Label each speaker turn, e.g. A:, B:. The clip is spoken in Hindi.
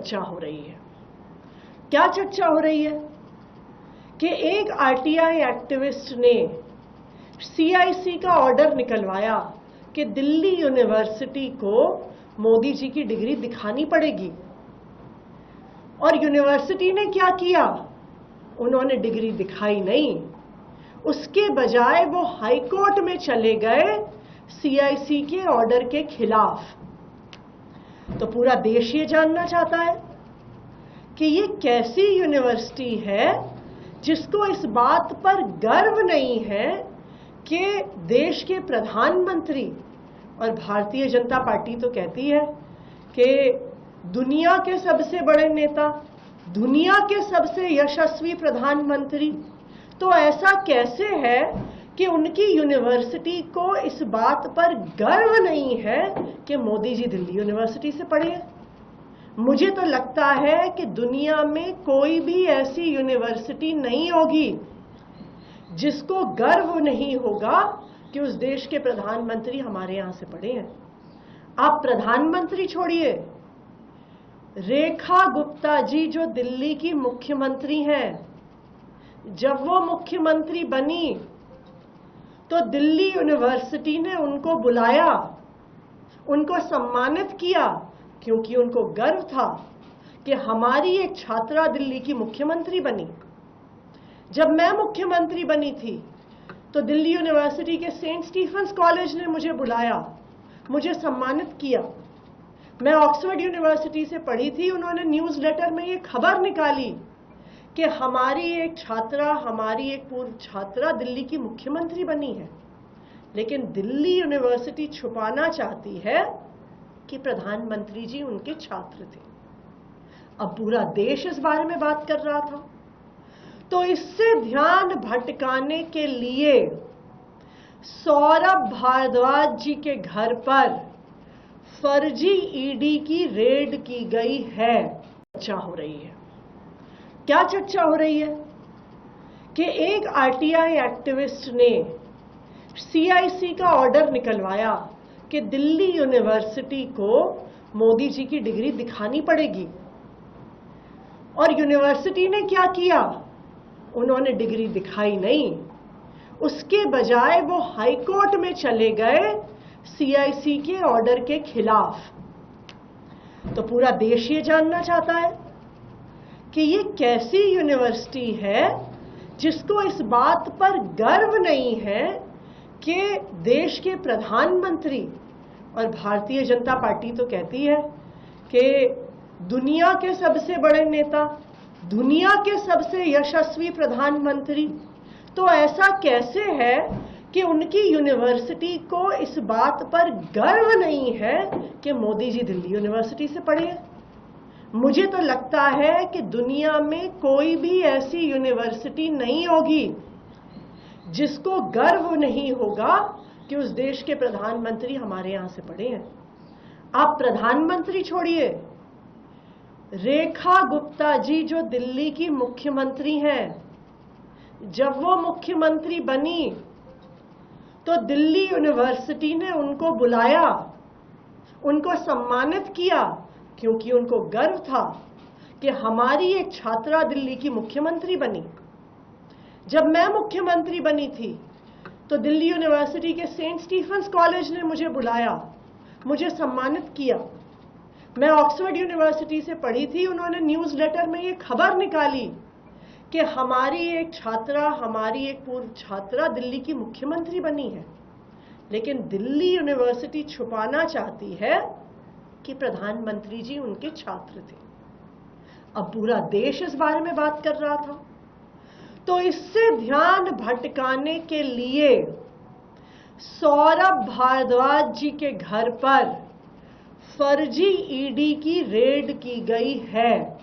A: चर्चा हो रही है। क्या चर्चा हो रही है कि एक आरटीआई एक्टिविस्ट ने सीआईसी का ऑर्डर निकलवाया कि दिल्ली यूनिवर्सिटी को मोदी जी की डिग्री दिखानी पड़ेगी। और यूनिवर्सिटी ने क्या किया? उन्होंने डिग्री दिखाई नहीं, उसके बजाय वो हाई कोर्ट में चले गए सीआईसी के ऑर्डर के खिलाफ। तो पूरा देश ये जानना चाहता है कि ये कैसी यूनिवर्सिटी है जिसको इस बात पर गर्व नहीं है कि देश के प्रधानमंत्री, और भारतीय जनता पार्टी तो कहती है कि दुनिया के सबसे बड़े नेता, दुनिया के सबसे यशस्वी प्रधानमंत्री, तो ऐसा कैसे है कि उनकी यूनिवर्सिटी को इस बात पर गर्व नहीं है कि मोदी जी दिल्ली यूनिवर्सिटी से पढ़े हैं। मुझे तो लगता है कि दुनिया में कोई भी ऐसी यूनिवर्सिटी नहीं होगी जिसको गर्व नहीं होगा कि उस देश के प्रधानमंत्री हमारे यहां से पढ़े हैं। आप प्रधानमंत्री छोड़िए, रेखा गुप्ता जी जो दिल्ली की मुख्यमंत्री हैं, जब वो मुख्यमंत्री बनी तो दिल्ली यूनिवर्सिटी ने उनको बुलाया, उनको सम्मानित किया, क्योंकि उनको गर्व था कि हमारी एक छात्रा दिल्ली की मुख्यमंत्री बनी। जब मैं मुख्यमंत्री बनी थी तो दिल्ली यूनिवर्सिटी के सेंट स्टीफेंस कॉलेज ने मुझे बुलाया, मुझे सम्मानित किया। मैं ऑक्सफोर्ड यूनिवर्सिटी से पढ़ी थी, उन्होंने न्यूज़ लेटर में ये खबर निकाली कि हमारी एक छात्रा, हमारी एक पूर्व छात्रा दिल्ली की मुख्यमंत्री बनी है। लेकिन दिल्ली यूनिवर्सिटी छुपाना चाहती है कि प्रधानमंत्री जी उनके छात्र थे। अब पूरा देश इस बारे में बात कर रहा था। तो इससे ध्यान भटकाने के लिए सौरभ भारद्वाज जी के घर पर फर्जी ईडी की रेड की गई है। चर्चा हो रही है। क्या चर्चा हो रही है कि एक आरटीआई एक्टिविस्ट ने सीआईसी का ऑर्डर निकलवाया कि दिल्ली यूनिवर्सिटी को मोदी जी की डिग्री दिखानी पड़ेगी। और यूनिवर्सिटी ने क्या किया? उन्होंने डिग्री दिखाई नहीं, उसके बजाय वो हाई कोर्ट में चले गए सीआईसी के ऑर्डर के खिलाफ। तो पूरा देश ये जानना चाहता है कि ये कैसी यूनिवर्सिटी है जिसको इस बात पर गर्व नहीं है कि देश के प्रधानमंत्री, और भारतीय जनता पार्टी तो कहती है कि दुनिया के सबसे बड़े नेता, दुनिया के सबसे यशस्वी प्रधानमंत्री, तो ऐसा कैसे है कि उनकी यूनिवर्सिटी को इस बात पर गर्व नहीं है कि मोदी जी दिल्ली यूनिवर्सिटी से पढ़े हैं। मुझे तो लगता है कि दुनिया में कोई भी ऐसी यूनिवर्सिटी नहीं होगी जिसको गर्व नहीं होगा कि उस देश के प्रधानमंत्री हमारे यहां से पढ़े हैं। आप प्रधानमंत्री छोड़िए, रेखा गुप्ता जी जो दिल्ली की मुख्यमंत्री हैं, जब वो मुख्यमंत्री बनी तो दिल्ली यूनिवर्सिटी ने उनको बुलाया, उनको सम्मानित किया, क्योंकि उनको गर्व था कि हमारी एक छात्रा दिल्ली की मुख्यमंत्री बनी। जब मैं मुख्यमंत्री बनी थी तो दिल्ली यूनिवर्सिटी के सेंट स्टीफेंस कॉलेज ने मुझे बुलाया, मुझे सम्मानित किया। मैं ऑक्सफोर्ड यूनिवर्सिटी से पढ़ी थी, उन्होंने न्यूज़ लेटर में ये खबर निकाली कि हमारी एक छात्रा, हमारी एक पूर्व छात्रा दिल्ली की मुख्यमंत्री बनी है। लेकिन दिल्ली यूनिवर्सिटी छुपाना चाहती है कि प्रधानमंत्री जी उनके छात्र थे। अब पूरा देश इस बारे में बात कर रहा था। तो इससे ध्यान भटकाने के लिए सौरभ भारद्वाज जी के घर पर फर्जी ईडी की रेड की गई है।